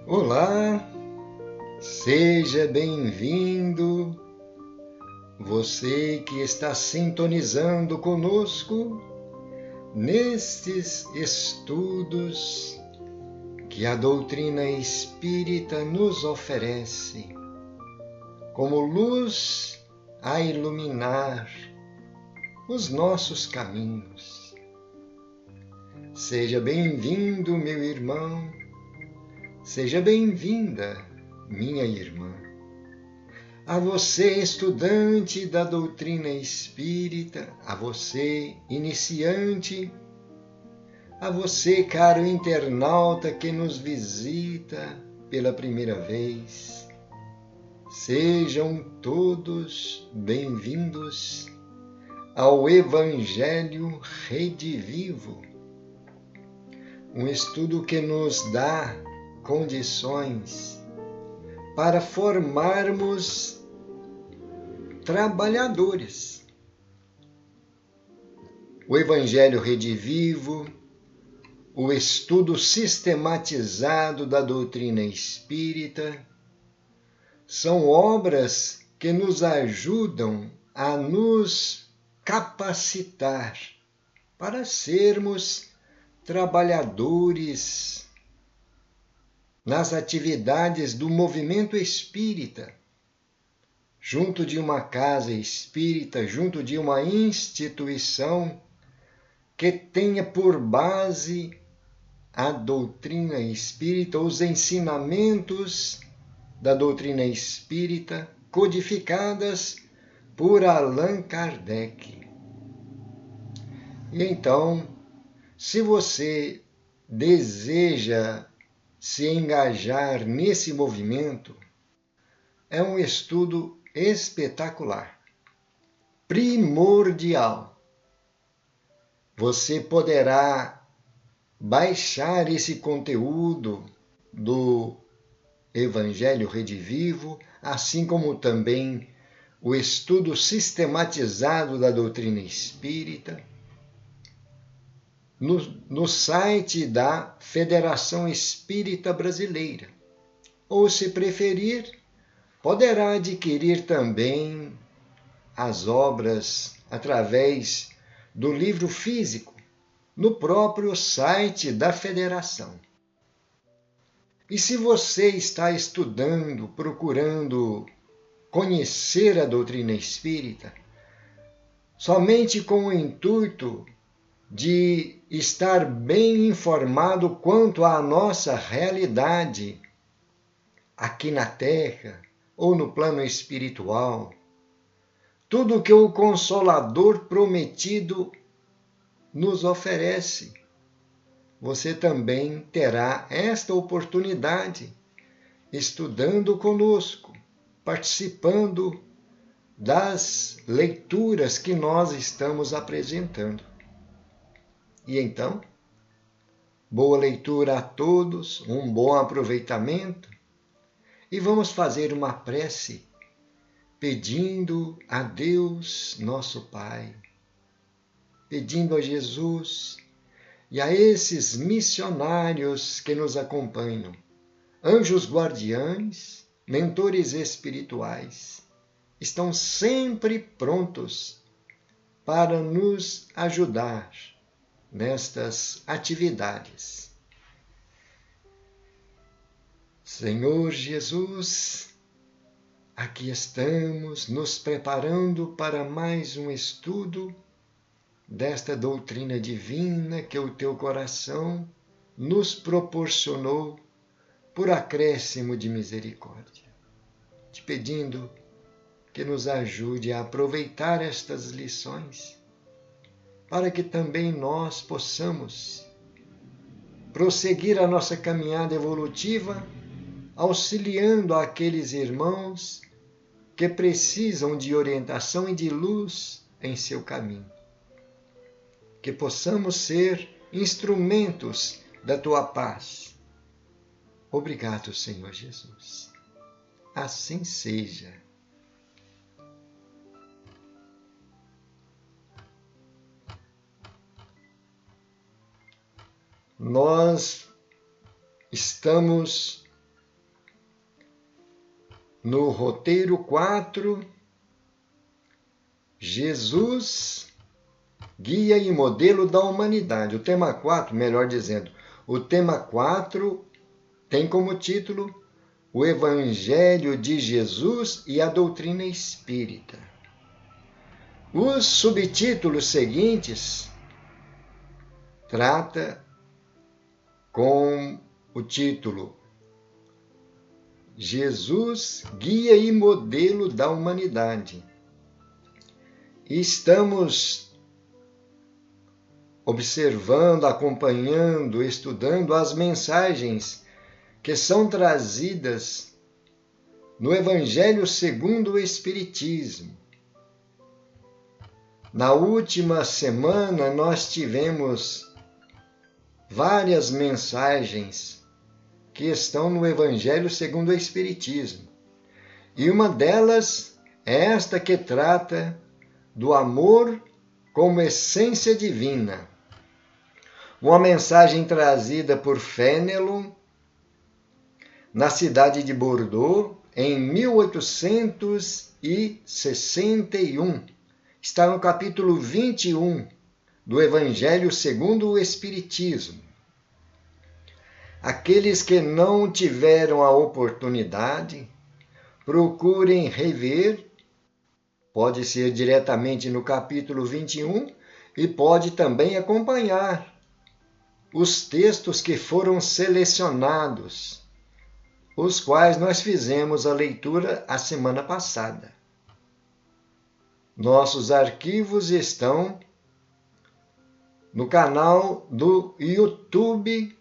Olá, seja bem-vindo, você que está sintonizando conosco nestes estudos que a doutrina espírita nos oferece como luz a iluminar os nossos caminhos. Seja bem-vindo, meu irmão, seja bem-vinda, minha irmã. A você, estudante da doutrina espírita, a você, iniciante, a você, caro internauta que nos visita pela primeira vez, sejam todos bem-vindos ao Evangelho Redivivo, um estudo que nos dá condições para formarmos trabalhadores. O Evangelho Redivivo, o estudo sistematizado da doutrina espírita, são obras que nos ajudam a nos capacitar para sermos trabalhadores nas atividades do movimento espírita, junto de uma casa espírita, junto de uma instituição que tenha por base a doutrina espírita, os ensinamentos da doutrina espírita codificadas por Allan Kardec. E então, se você deseja se engajar nesse movimento, é um estudo espetacular, primordial. Você poderá baixar esse conteúdo do Evangelho Redivivo, assim como também o estudo sistematizado da doutrina espírita, no site da Federação Espírita Brasileira. Ou, se preferir, poderá adquirir também as obras através do livro físico no próprio site da Federação. E se você está estudando, procurando conhecer a doutrina espírita, somente com o intuito de estar bem informado quanto à nossa realidade aqui na Terra ou no plano espiritual, tudo que o Consolador prometido nos oferece, você também terá esta oportunidade estudando conosco, participando das leituras que nós estamos apresentando. E então, boa leitura a todos, um bom aproveitamento, e vamos fazer uma prece pedindo a Deus, nosso Pai, pedindo a Jesus e a esses missionários que nos acompanham, anjos guardiães, mentores espirituais, estão sempre prontos para nos ajudar nestas atividades. Senhor Jesus, aqui estamos nos preparando para mais um estudo desta doutrina divina que o teu coração nos proporcionou por acréscimo de misericórdia. Te pedindo que nos ajude a aproveitar estas lições, para que também nós possamos prosseguir a nossa caminhada evolutiva, auxiliando aqueles irmãos que precisam de orientação e de luz em seu caminho. Que possamos ser instrumentos da tua paz. Obrigado, Senhor Jesus. Assim seja. Nós estamos no roteiro 4, Jesus, guia e modelo da humanidade. O tema 4, melhor dizendo, o tema 4 tem como título o Evangelho de Jesus e a doutrina espírita. Os subtítulos seguintes trata com o título Jesus, guia e modelo da humanidade. Estamos observando, acompanhando, estudando as mensagens que são trazidas no Evangelho segundo o Espiritismo. Na última semana, nós tivemos várias mensagens que estão no Evangelho segundo o Espiritismo. E uma delas é esta que trata do amor como essência divina. Uma mensagem trazida por Fénelon, na cidade de Bordeaux, em 1861. Está no capítulo 21 do Evangelho segundo o Espiritismo. Aqueles que não tiveram a oportunidade, procurem rever, pode ser diretamente no capítulo 21 e pode também acompanhar os textos que foram selecionados, os quais nós fizemos a leitura a semana passada. Nossos arquivos estão no canal do YouTube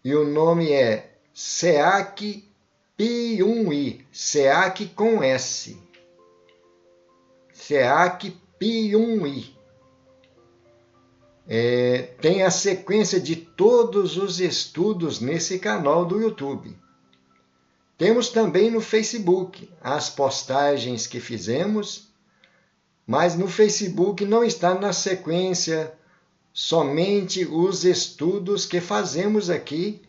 e o nome é SEAC Piumhi, SEAC com S. SEAC Piumhi. Tem a sequência de todos os estudos nesse canal do YouTube. Temos também no Facebook as postagens que fizemos, mas no Facebook não está na sequência somente os estudos que fazemos aqui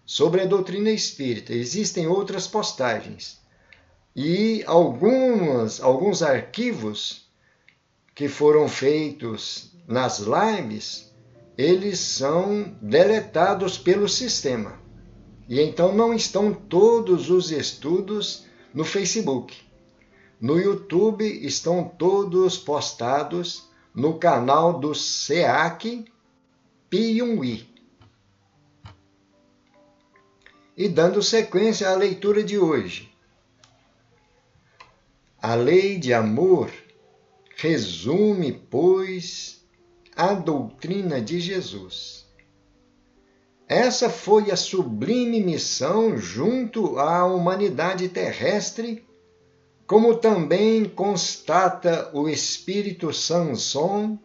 sobre a doutrina espírita. Existem outras postagens. E alguns arquivos que foram feitos nas lives, eles são deletados pelo sistema. E então não estão todos os estudos no Facebook. No YouTube estão todos postados no canal do SEAC Piumhi. E dando sequência à leitura de hoje. A lei de amor resume, pois, a doutrina de Jesus. Essa foi a sublime missão junto à humanidade terrestre, como também constata o espírito Samson,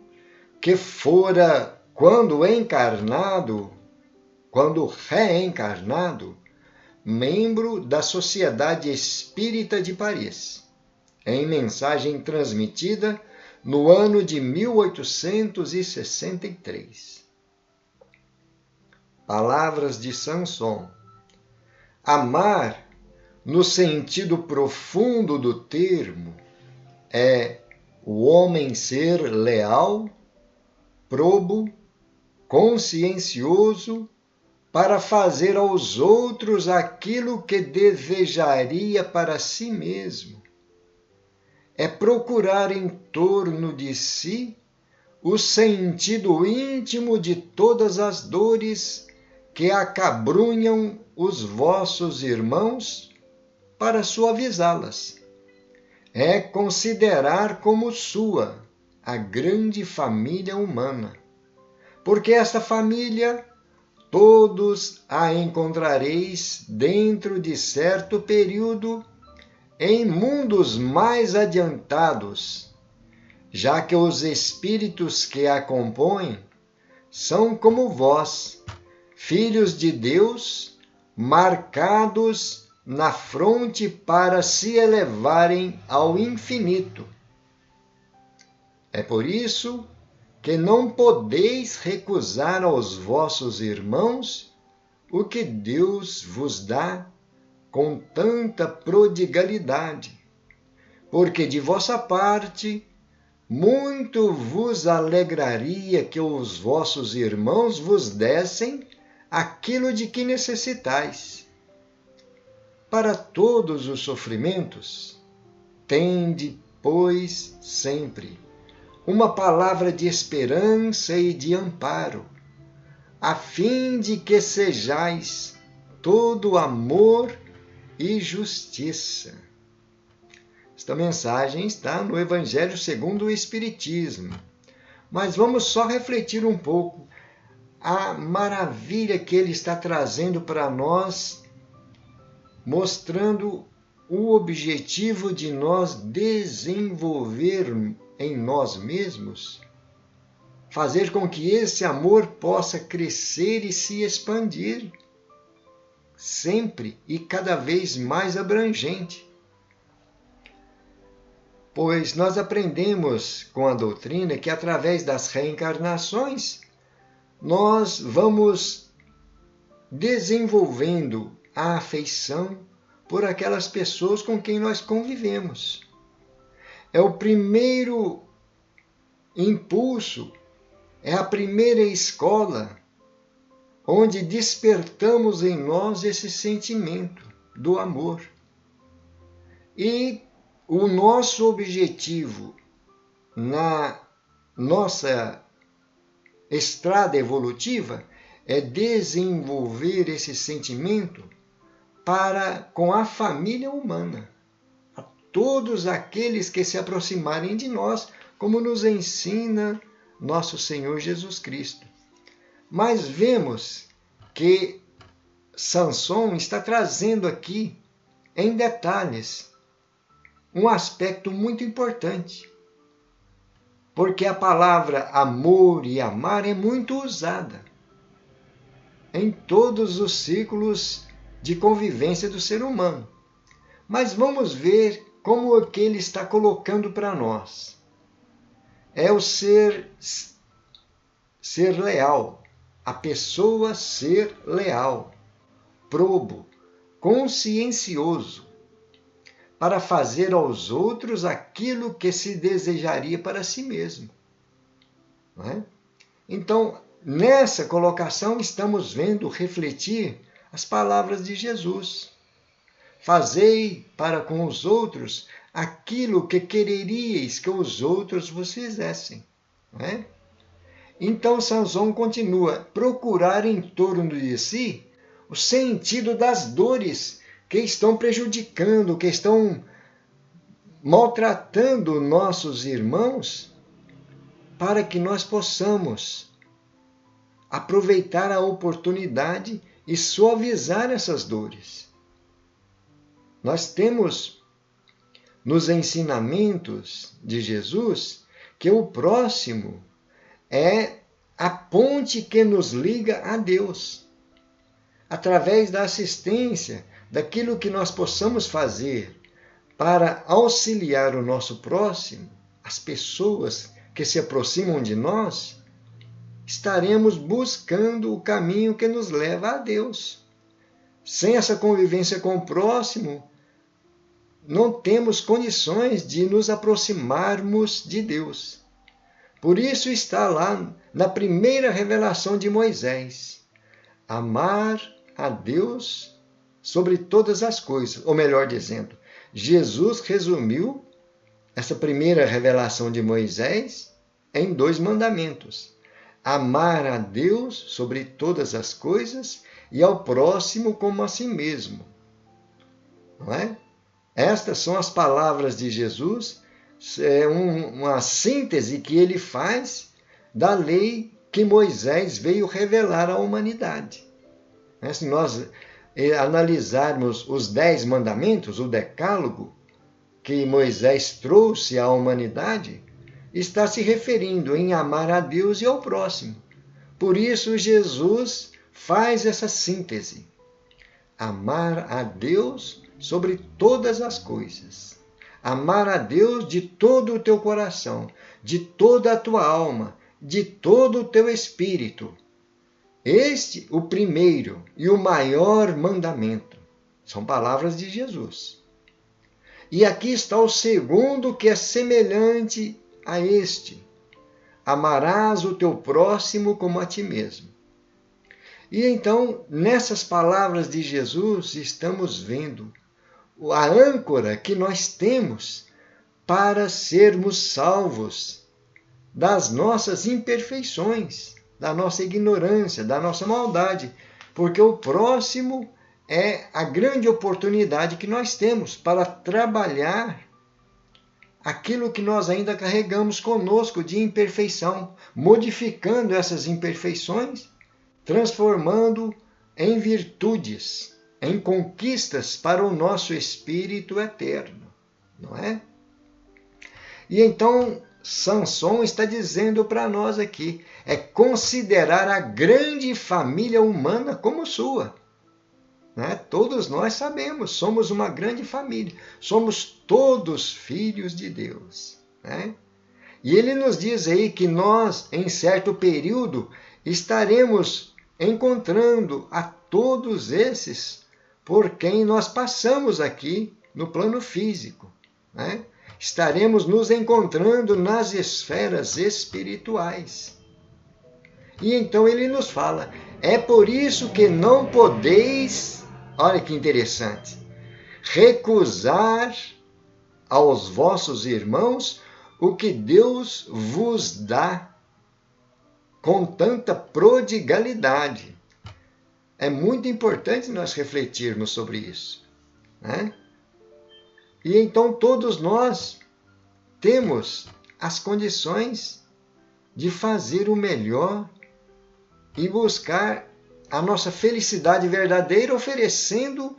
que fora, quando reencarnado, membro da Sociedade Espírita de Paris, em mensagem transmitida no ano de 1863. Palavras de Samson. Amar, no sentido profundo do termo, é o homem ser leal, probo, consciencioso, para fazer aos outros aquilo que desejaria para si mesmo. É procurar em torno de si o sentido íntimo de todas as dores que acabrunham os vossos irmãos para suavizá-las. É considerar como sua a grande família humana, porque esta família todos a encontrareis dentro de certo período em mundos mais adiantados, já que os espíritos que a compõem são como vós, filhos de Deus, marcados na fronte para se elevarem ao infinito. É por isso que não podeis recusar aos vossos irmãos o que Deus vos dá com tanta prodigalidade, porque de vossa parte muito vos alegraria que os vossos irmãos vos dessem aquilo de que necessitais. Para todos os sofrimentos, tende, pois, sempre uma palavra de esperança e de amparo, a fim de que sejais todo amor e justiça. Esta mensagem está no Evangelho segundo o Espiritismo. Mas vamos só refletir um pouco a maravilha que ele está trazendo para nós, mostrando o objetivo de nós desenvolver em nós mesmos, fazer com que esse amor possa crescer e se expandir, sempre e cada vez mais abrangente. Pois nós aprendemos com a doutrina que através das reencarnações nós vamos desenvolvendo a afeição por aquelas pessoas com quem nós convivemos. É o primeiro impulso, é a primeira escola onde despertamos em nós esse sentimento do amor. E o nosso objetivo na nossa estrada evolutiva é desenvolver esse sentimento com a família humana, a todos aqueles que se aproximarem de nós, como nos ensina nosso Senhor Jesus Cristo. Mas vemos que Samson está trazendo aqui, em detalhes, um aspecto muito importante, porque a palavra amor e amar é muito usada em todos os ciclos de convivência do ser humano. Mas vamos ver como o que ele está colocando para nós. É o ser leal, a pessoa ser leal, probo, consciencioso, para fazer aos outros aquilo que se desejaria para si mesmo. Não é? Então, nessa colocação, estamos vendo refletir as palavras de Jesus. Fazei para com os outros aquilo que quereríeis que os outros vos fizessem. Não é? Então, Samson continua: procurar em torno de si o sentido das dores que estão prejudicando, que estão maltratando nossos irmãos, para que nós possamos aproveitar a oportunidade e suavizar essas dores. Nós temos nos ensinamentos de Jesus que o próximo é a ponte que nos liga a Deus. Através da assistência, daquilo que nós possamos fazer para auxiliar o nosso próximo, as pessoas que se aproximam de nós, estaremos buscando o caminho que nos leva a Deus. Sem essa convivência com o próximo, não temos condições de nos aproximarmos de Deus. Por isso está lá na primeira revelação de Moisés: amar a Deus sobre todas as coisas. Ou melhor dizendo, Jesus resumiu essa primeira revelação de Moisés em 2 mandamentos: amar a Deus sobre todas as coisas e ao próximo como a si mesmo. Não é? Estas são as palavras de Jesus, é uma síntese que ele faz da lei que Moisés veio revelar à humanidade. Se nós analisarmos os 10 mandamentos, o decálogo que Moisés trouxe à humanidade, está se referindo em amar a Deus e ao próximo. Por isso Jesus faz essa síntese: amar a Deus sobre todas as coisas. Amar a Deus de todo o teu coração, de toda a tua alma, de todo o teu espírito. Este, o primeiro e o maior mandamento. São palavras de Jesus. E aqui está o segundo, que é semelhante a este: amarás o teu próximo como a ti mesmo. E então, nessas palavras de Jesus, estamos vendo a âncora que nós temos para sermos salvos das nossas imperfeições, da nossa ignorância, da nossa maldade, porque o próximo é a grande oportunidade que nós temos para trabalhar aquilo que nós ainda carregamos conosco de imperfeição, modificando essas imperfeições, transformando em virtudes, em conquistas para o nosso espírito eterno, não é? E então Samson está dizendo para nós aqui, é considerar a grande família humana como sua. Né? Todos nós sabemos, somos uma grande família, somos todos filhos de Deus. Né? E ele nos diz aí que nós, em certo período, estaremos encontrando a todos esses por quem nós passamos aqui no plano físico. Né? Estaremos nos encontrando nas esferas espirituais. E então ele nos fala, é por isso que não podeis, olha que interessante, recusar aos vossos irmãos o que Deus vos dá com tanta prodigalidade. É muito importante nós refletirmos sobre isso. Né? E então todos nós temos as condições de fazer o melhor e buscar a nossa felicidade verdadeira, oferecendo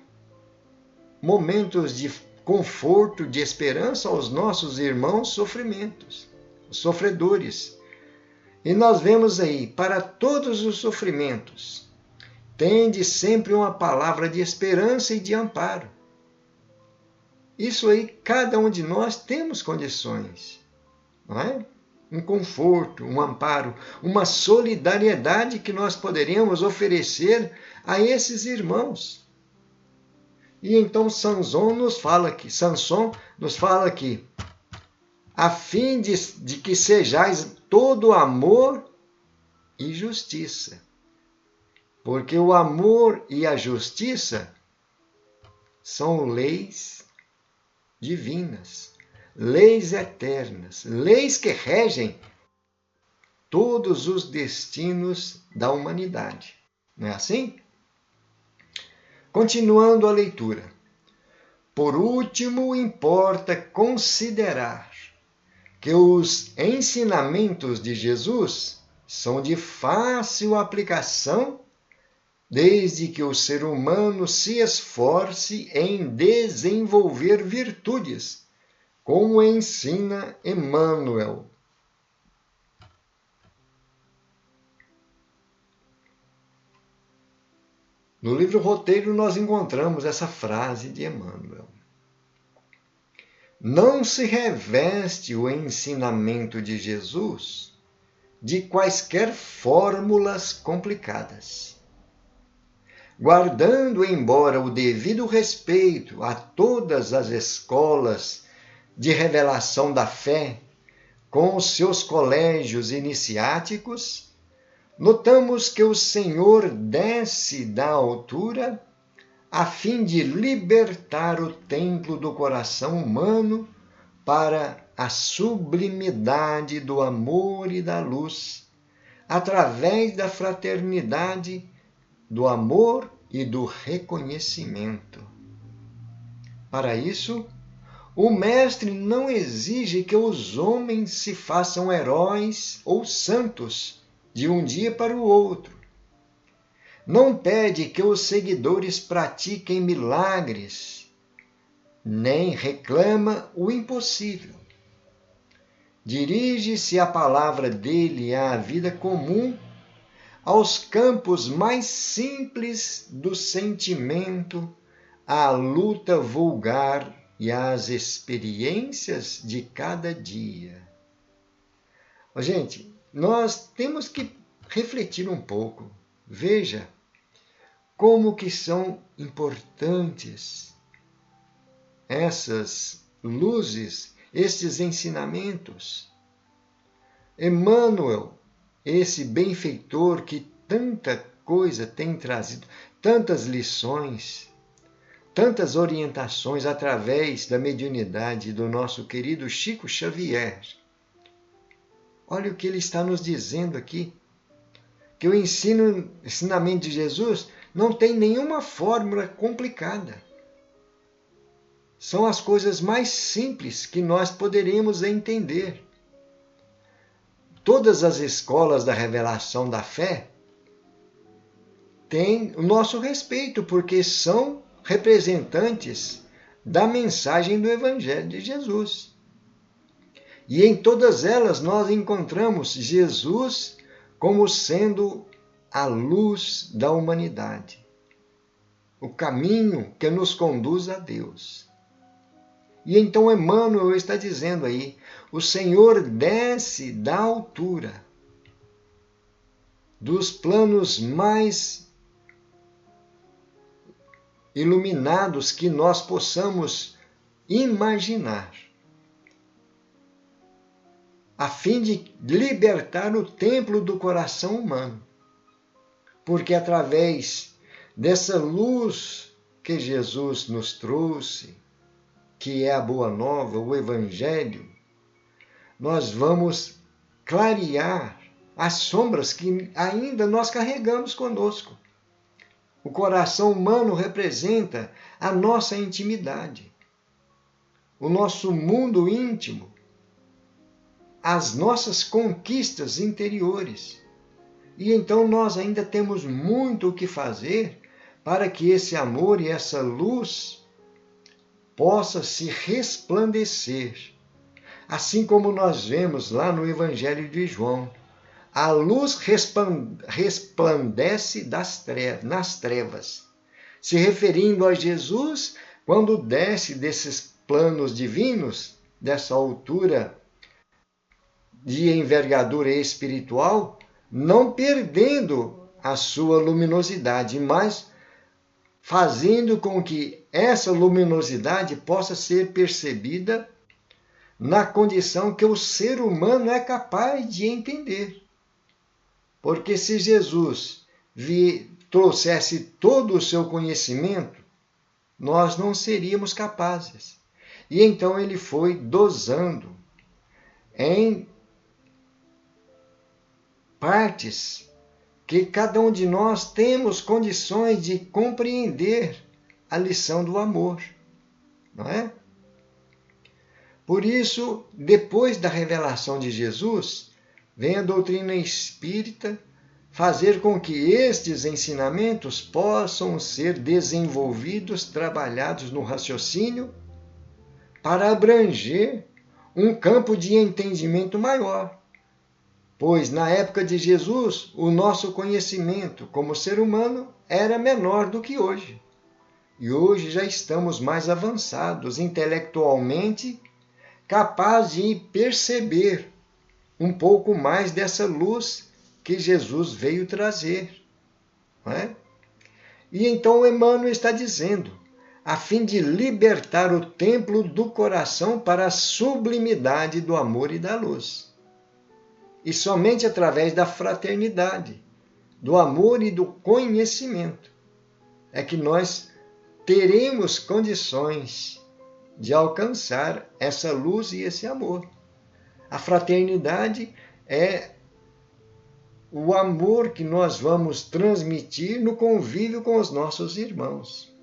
momentos de conforto, de esperança aos nossos irmãos sofredores. E nós vemos aí, para todos os sofrimentos, tende sempre uma palavra de esperança e de amparo. Isso aí, cada um de nós temos condições, não é? Um conforto, um amparo, uma solidariedade que nós poderíamos oferecer a esses irmãos. E então Samson nos fala aqui, a fim de que sejais todo amor e justiça. Porque o amor e a justiça são leis divinas, leis eternas, leis que regem todos os destinos da humanidade. Não é assim? Continuando a leitura. Por último, importa considerar que os ensinamentos de Jesus são de fácil aplicação desde que o ser humano se esforce em desenvolver virtudes, como ensina Emmanuel. No livro Roteiro nós encontramos essa frase de Emmanuel. Não se reveste o ensinamento de Jesus de quaisquer fórmulas complicadas. Guardando, embora o devido respeito a todas as escolas de revelação da fé, com os seus colégios iniciáticos, notamos que o Senhor desce da altura a fim de libertar o templo do coração humano para a sublimidade do amor e da luz, através da fraternidade, do amor e do reconhecimento. Para isso, o Mestre não exige que os homens se façam heróis ou santos de um dia para o outro. Não pede que os seguidores pratiquem milagres, nem reclama o impossível. Dirige-se a palavra dele à vida comum, aos campos mais simples do sentimento, à luta vulgar e às experiências de cada dia. Gente, nós temos que refletir um pouco. Veja, como que são importantes essas luzes, estes ensinamentos. Emmanuel, esse benfeitor que tanta coisa tem trazido, tantas lições, tantas orientações através da mediunidade do nosso querido Chico Xavier. Olha o que ele está nos dizendo aqui, que o ensinamento de Jesus não tem nenhuma fórmula complicada. São as coisas mais simples que nós poderemos entender. Todas as escolas da revelação da fé têm o nosso respeito, porque são representantes da mensagem do Evangelho de Jesus. E em todas elas nós encontramos Jesus como sendo a luz da humanidade, o caminho que nos conduz a Deus. E então Emmanuel está dizendo aí, o Senhor desce da altura, dos planos mais iluminados que nós possamos imaginar, a fim de libertar o templo do coração humano. Porque através dessa luz que Jesus nos trouxe, que é a Boa Nova, o Evangelho, nós vamos clarear as sombras que ainda nós carregamos conosco. O coração humano representa a nossa intimidade, o nosso mundo íntimo, as nossas conquistas interiores. E então nós ainda temos muito o que fazer para que esse amor e essa luz possa se resplandecer. Assim como nós vemos lá no Evangelho de João, a luz resplandece nas trevas, se referindo a Jesus quando desce desses planos divinos, dessa altura de envergadura espiritual, não perdendo a sua luminosidade, mas fazendo com que essa luminosidade possa ser percebida na condição que o ser humano é capaz de entender. Porque se Jesus trouxesse todo o seu conhecimento, nós não seríamos capazes. E então ele foi dosando em partes que cada um de nós temos condições de compreender a lição do amor, não é? Por isso, depois da revelação de Jesus, vem a doutrina espírita fazer com que estes ensinamentos possam ser desenvolvidos, trabalhados no raciocínio, para abranger um campo de entendimento maior. Pois na época de Jesus, o nosso conhecimento como ser humano era menor do que hoje. E hoje já estamos mais avançados intelectualmente, capazes de perceber um pouco mais dessa luz que Jesus veio trazer. Não é? E então Emmanuel está dizendo, a fim de libertar o templo do coração para a sublimidade do amor e da luz. E somente através da fraternidade, do amor e do conhecimento, é que nós teremos condições de alcançar essa luz e esse amor. A fraternidade é o amor que nós vamos transmitir no convívio com os nossos irmãos.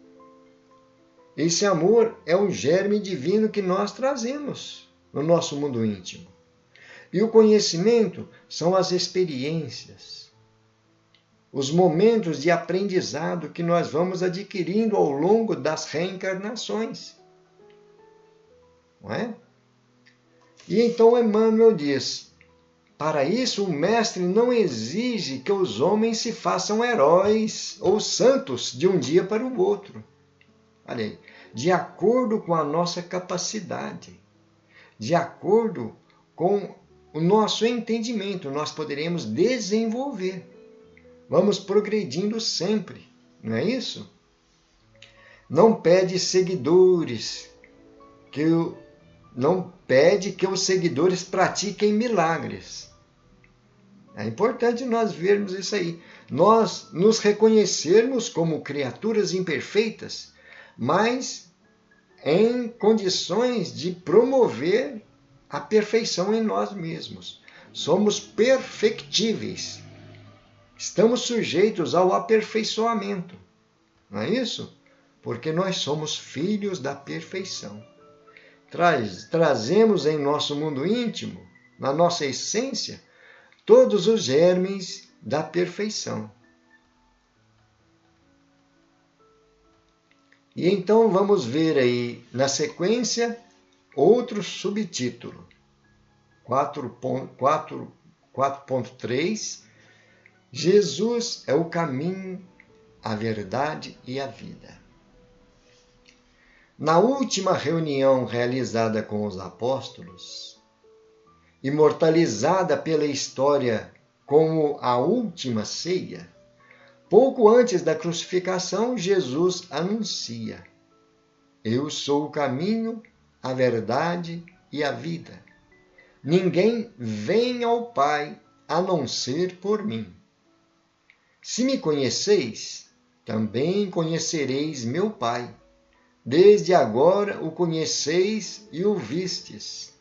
Esse amor é um germe divino que nós trazemos no nosso mundo íntimo. E o conhecimento são as experiências, os momentos de aprendizado que nós vamos adquirindo ao longo das reencarnações. Não é? E então Emmanuel diz, para isso o mestre não exige que os homens se façam heróis ou santos de um dia para o outro. Olha aí, de acordo com a nossa capacidade, de acordo com o nosso entendimento, nós poderemos desenvolver. Vamos progredindo sempre não é isso? Não pede seguidores, não pede que os seguidores pratiquem milagres. É importante nós vermos isso aí. Nós nos reconhecermos como criaturas imperfeitas, mas em condições de promover a perfeição em nós mesmos. Somos perfectíveis. Estamos sujeitos ao aperfeiçoamento. Não é isso? Porque nós somos filhos da perfeição. Trazemos em nosso mundo íntimo, na nossa essência, todos os germes da perfeição. E então vamos ver aí, na sequência, outro subtítulo. 4.3. Jesus é o caminho, a verdade e a vida. Na última reunião realizada com os apóstolos, imortalizada pela história como a última ceia, pouco antes da crucificação, Jesus anuncia: Eu sou o caminho, a verdade e a vida. Ninguém vem ao Pai a não ser por mim. Se me conheceis, também conhecereis meu Pai. Desde agora o conheceis e o vistes.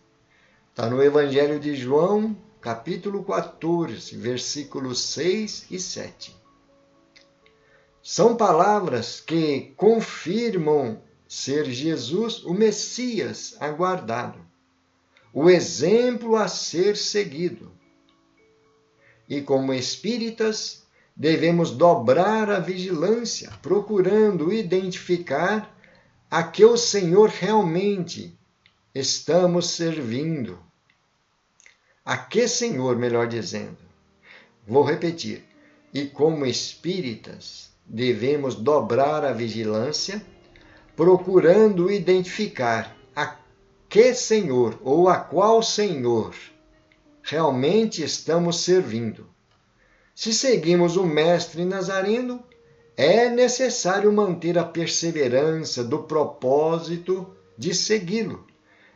Está no Evangelho de João, capítulo 14, versículos 6 e 7. São palavras que confirmam ser Jesus o Messias aguardado, o exemplo a ser seguido. E como espíritas, devemos dobrar a vigilância, procurando identificar a que o Senhor realmente estamos servindo. A que Senhor, melhor dizendo? Vou repetir. E como espíritas, devemos dobrar a vigilância, procurando identificar a que Senhor ou a qual Senhor realmente estamos servindo. Se seguimos o Mestre Nazareno, é necessário manter a perseverança do propósito de segui-lo,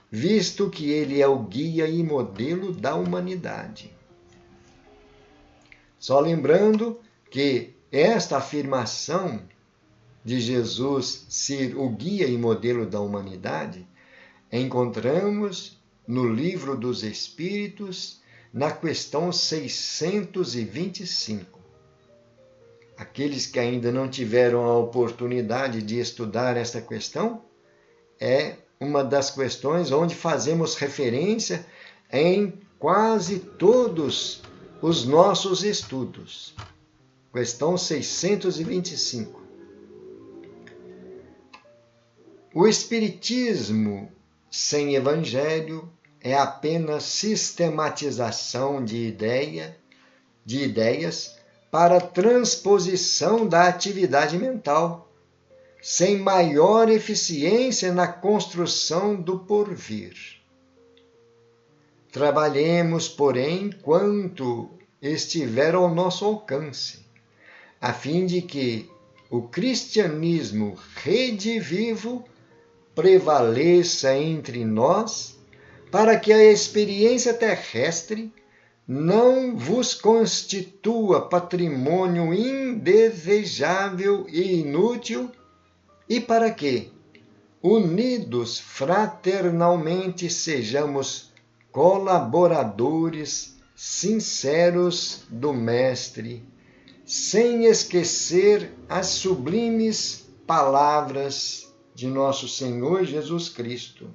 visto que ele é o guia e modelo da humanidade. Só lembrando que esta afirmação de Jesus ser o guia e modelo da humanidade, encontramos no Livro dos Espíritos, na questão 625. Aqueles que ainda não tiveram a oportunidade de estudar esta questão, é uma das questões onde fazemos referência em quase todos os nossos estudos. Questão 625. O Espiritismo sem Evangelho é apenas sistematização de ideias para transposição da atividade mental, sem maior eficiência na construção do porvir. Trabalhemos, porém, quanto estiver ao nosso alcance, a fim de que o cristianismo redivivo prevaleça entre nós, para que a experiência terrestre não vos constitua patrimônio indesejável e inútil, e para que, unidos fraternalmente, sejamos colaboradores sinceros do Mestre, sem esquecer as sublimes palavras de nosso Senhor Jesus Cristo.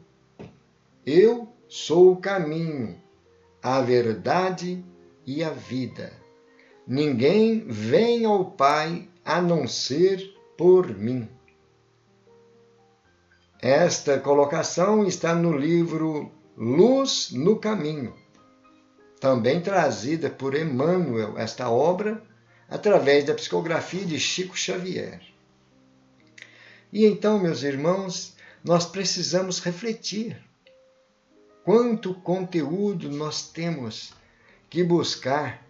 Eu sou o caminho, a verdade e a vida. Ninguém vem ao Pai a não ser por mim. Esta colocação está no livro Luz no Caminho, também trazida por Emmanuel, esta obra, através da psicografia de Chico Xavier. E então, meus irmãos, nós precisamos refletir. Quanto conteúdo nós temos que buscar,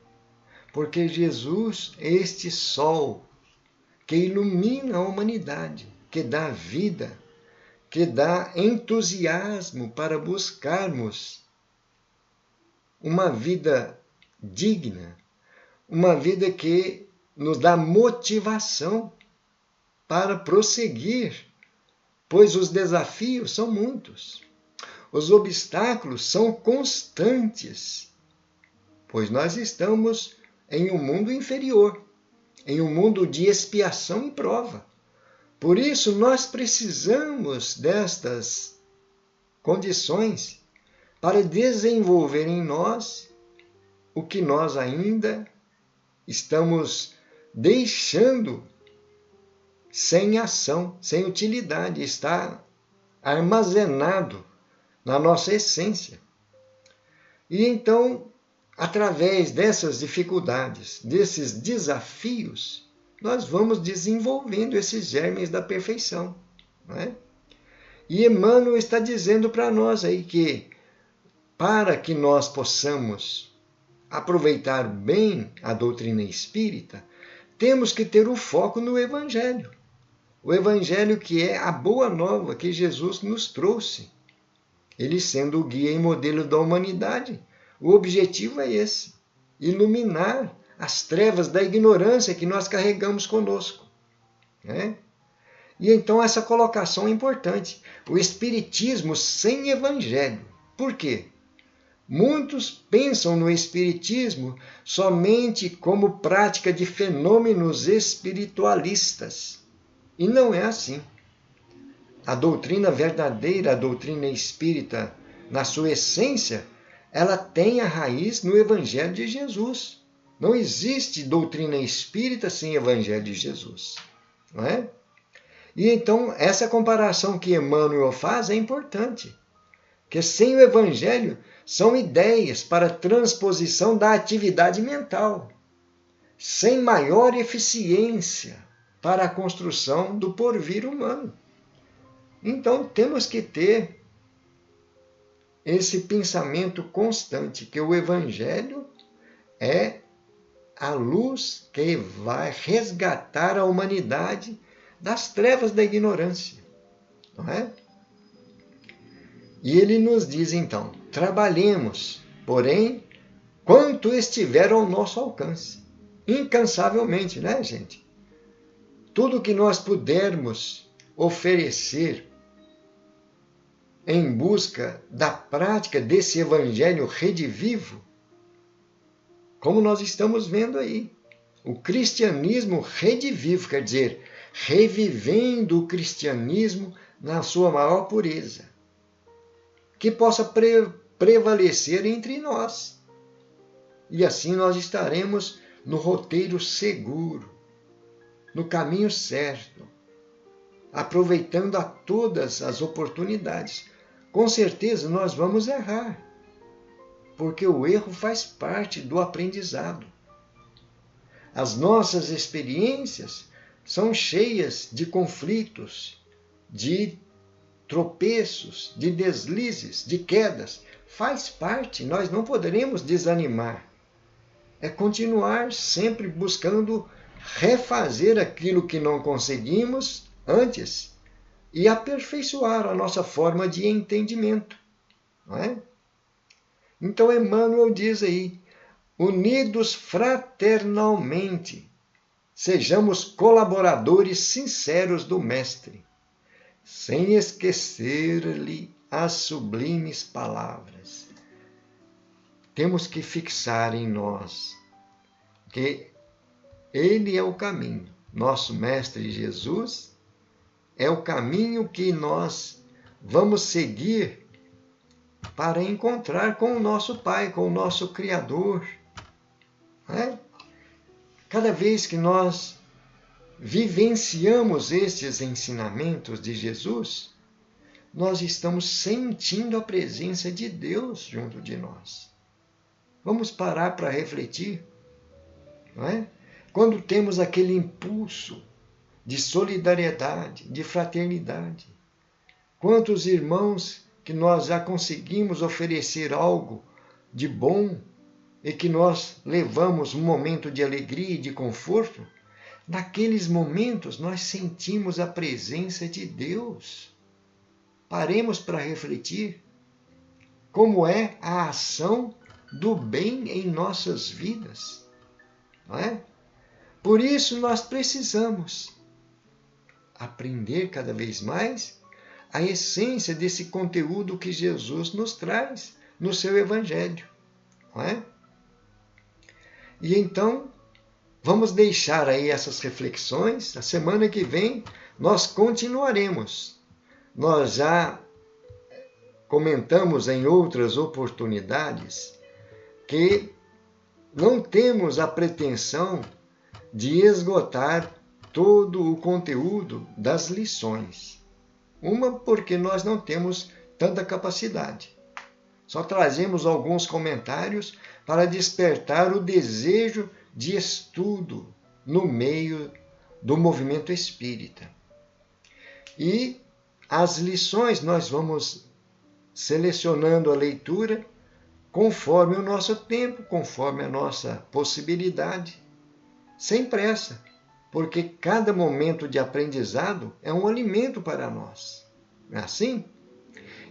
porque Jesus é este sol que ilumina a humanidade, que dá vida, que dá entusiasmo para buscarmos uma vida digna, uma vida que nos dá motivação para prosseguir, pois os desafios são muitos, os obstáculos são constantes, pois nós estamos em um mundo inferior, em um mundo de expiação e prova. Por isso, nós precisamos destas condições para desenvolver em nós o que nós ainda estamos deixando sem ação, sem utilidade, está armazenado na nossa essência. E então, através dessas dificuldades, desses desafios, nós vamos desenvolvendo esses germes da perfeição, não é? E Emmanuel está dizendo para nós aí que, para que nós possamos aproveitar bem a doutrina espírita, temos que ter o foco no Evangelho. O Evangelho que é a boa nova que Jesus nos trouxe. Ele sendo o guia e modelo da humanidade. O objetivo é esse, iluminar as trevas da ignorância que nós carregamos conosco, né? E então essa colocação é importante. O Espiritismo sem Evangelho. Por quê? Muitos pensam no Espiritismo somente como prática de fenômenos espiritualistas. E não é assim. A doutrina verdadeira, a doutrina espírita, na sua essência, ela tem a raiz no Evangelho de Jesus. Não existe doutrina espírita sem Evangelho de Jesus, não é? E então, essa comparação que Emmanuel faz é importante, que sem o Evangelho são ideias para transposição da atividade mental, sem maior eficiência para a construção do porvir humano. Então, temos que ter esse pensamento constante, que o Evangelho é a luz que vai resgatar a humanidade das trevas da ignorância, não é? E ele nos diz então, trabalhemos, porém, quanto estiver ao nosso alcance, incansavelmente, né, gente? Tudo que nós pudermos oferecer em busca da prática desse evangelho redivivo, como nós estamos vendo aí. O cristianismo redivivo, quer dizer, revivendo o cristianismo na sua maior pureza, que possa prevalecer entre nós. E assim nós estaremos no roteiro seguro, no caminho certo, aproveitando a todas as oportunidades. Com certeza nós vamos errar, porque o erro faz parte do aprendizado. As nossas experiências são cheias de conflitos, de tropeços, de deslizes, de quedas. Faz parte, nós não poderemos desanimar. É continuar sempre buscando refazer aquilo que não conseguimos antes e aperfeiçoar a nossa forma de entendimento, não é? Então Emmanuel diz aí, unidos fraternalmente, sejamos colaboradores sinceros do Mestre, sem esquecer-lhe as sublimes palavras. Temos que fixar em nós que Ele é o caminho. Nosso Mestre Jesus é o caminho que nós vamos seguir para encontrar com o nosso Pai, com o nosso Criador. Cada vez que nós vivenciamos estes ensinamentos de Jesus, nós estamos sentindo a presença de Deus junto de nós. Vamos parar para refletir, não é? Quando temos aquele impulso de solidariedade, de fraternidade, quantos irmãos que nós já conseguimos oferecer algo de bom e que nós levamos um momento de alegria e de conforto, Naqueles momentos nós sentimos a presença de Deus. Paremos para refletir como é a ação do bem em nossas vidas, não é? Por isso nós precisamos aprender cada vez mais a essência desse conteúdo que Jesus nos traz no seu Evangelho, não é? E então, vamos deixar aí essas reflexões. A semana que vem nós continuaremos. Nós já comentamos em outras oportunidades que não temos a pretensão de esgotar todo o conteúdo das lições. Uma, porque nós não temos tanta capacidade. Só trazemos alguns comentários para despertar o desejo de estudo no meio do movimento espírita. E as lições nós vamos selecionando a leitura conforme o nosso tempo, conforme a nossa possibilidade, sem pressa, porque cada momento de aprendizado é um alimento para nós. Não é assim?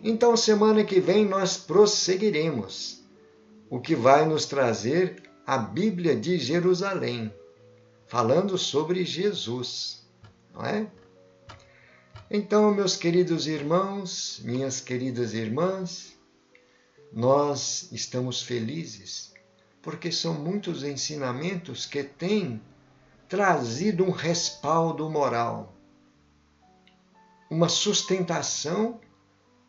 Então, semana que vem nós prosseguiremos, o que vai nos trazer a Bíblia de Jerusalém, falando sobre Jesus, não é? Então, meus queridos irmãos, minhas queridas irmãs, nós estamos felizes porque são muitos ensinamentos que têm trazido um respaldo moral, uma sustentação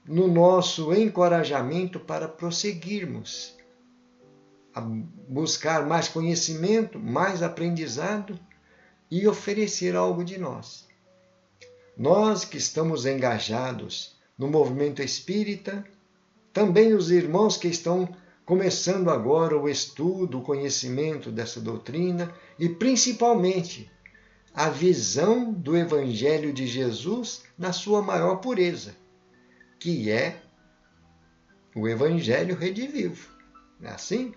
no nosso encorajamento para prosseguirmos, a buscar mais conhecimento, mais aprendizado e oferecer algo de nós. Nós que estamos engajados no movimento espírita, também os irmãos que estão começando agora o estudo, o conhecimento dessa doutrina e principalmente a visão do Evangelho de Jesus na sua maior pureza, que é o Evangelho redivivo. Não é assim?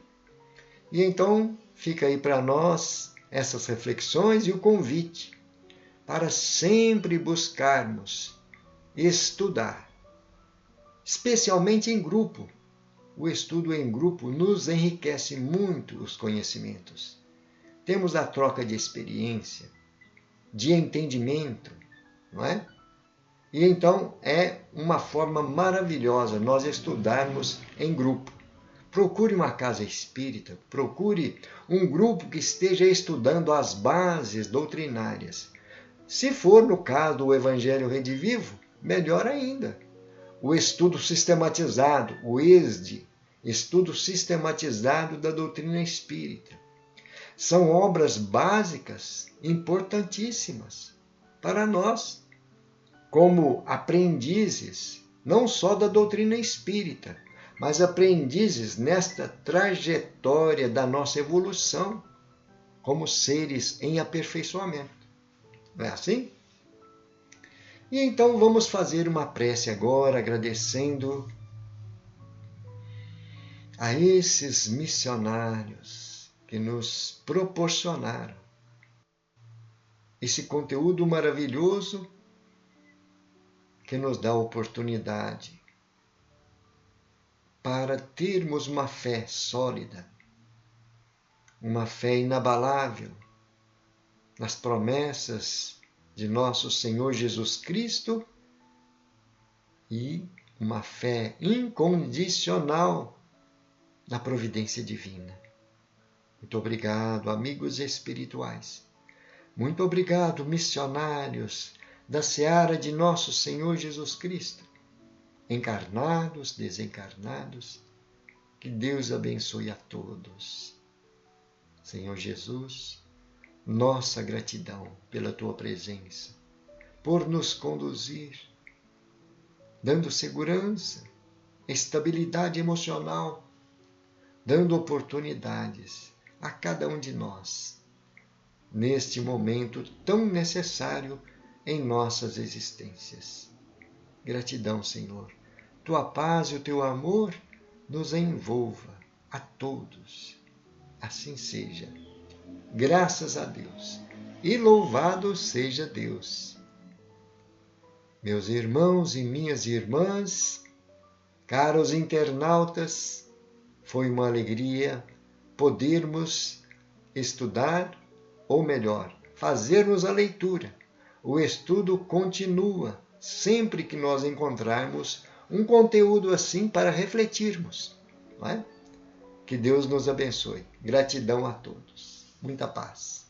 E então fica aí para nós essas reflexões e o convite para sempre buscarmos estudar, especialmente em grupo. O estudo em grupo nos enriquece muito os conhecimentos. Temos a troca de experiência, de entendimento, não é? E então é uma forma maravilhosa nós estudarmos em grupo. Procure uma casa espírita, procure um grupo que esteja estudando as bases doutrinárias. Se for, no caso do Evangelho Redivivo, melhor ainda. O estudo sistematizado, o ESD, estudo sistematizado da doutrina espírita. São obras básicas importantíssimas para nós, como aprendizes, não só da doutrina espírita, mas aprendizes nesta trajetória da nossa evolução como seres em aperfeiçoamento. Não é assim? E então vamos fazer uma prece agora, agradecendo a esses missionários que nos proporcionaram esse conteúdo maravilhoso que nos dá a oportunidade para termos uma fé sólida, uma fé inabalável nas promessas de nosso Senhor Jesus Cristo e uma fé incondicional na providência divina. Muito obrigado, amigos espirituais. Muito obrigado, missionários da seara de nosso Senhor Jesus Cristo, encarnados, desencarnados. Que Deus abençoe a todos. Senhor Jesus, nossa gratidão pela tua presença, por nos conduzir, dando segurança, estabilidade emocional, dando oportunidades a cada um de nós, neste momento tão necessário em nossas existências. Gratidão, Senhor. Tua paz e o teu amor nos envolva a todos. Assim seja. Graças a Deus. e louvado seja Deus. Meus irmãos e minhas irmãs, caros internautas, foi uma alegria podermos estudar, ou melhor, fazermos a leitura. O estudo continua sempre que nós encontrarmos um conteúdo assim para refletirmos. Não é? Que Deus nos abençoe. Gratidão a todos. Muita paz.